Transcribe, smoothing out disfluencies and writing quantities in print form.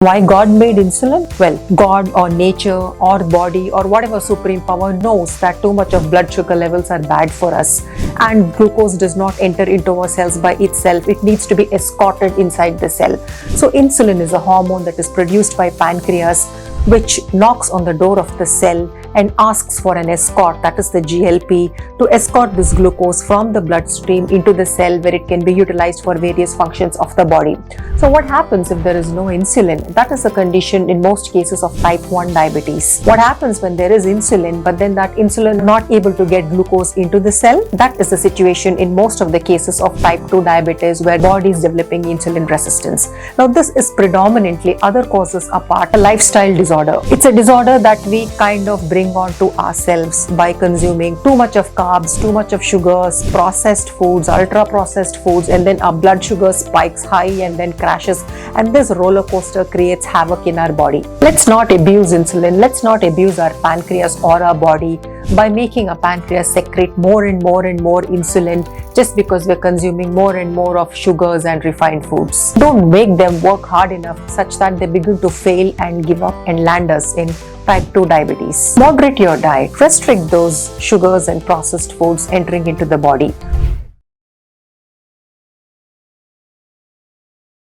Why God made insulin? Well, God or nature or body or whatever supreme power knows that too much of blood sugar levels are bad for us, and glucose does not enter into our cells by itself. It needs to be escorted inside the cell. So insulin is a hormone that is produced by pancreas, which knocks on the door of the cell and asks for an escort, that is the GLP, to escort this glucose from the bloodstream into the cell where it can be utilized for various functions of the body. So what happens if there is no insulin? That is a condition in most cases of type 1 diabetes. What happens when there is insulin, but then that insulin not able to get glucose into the cell? That is the situation in most of the cases of type 2 diabetes, where body is developing insulin resistance. Now this is predominantly, other causes apart, a lifestyle disorder. It's a disorder that we kind of bring on to ourselves by consuming too much of carbs, too much of sugars, processed foods, ultra processed foods, and then our blood sugar spikes high and then crashes, and this roller coaster creates havoc in our body. Let's not abuse insulin. Let's not abuse our pancreas or our body by making our pancreas secrete more and more and more insulin just because we're consuming more and more of sugars and refined foods. Don't make them work hard enough such that they begin to fail and give up and land us in type 2 diabetes. Moderate your diet. Restrict those sugars and processed foods entering into the body.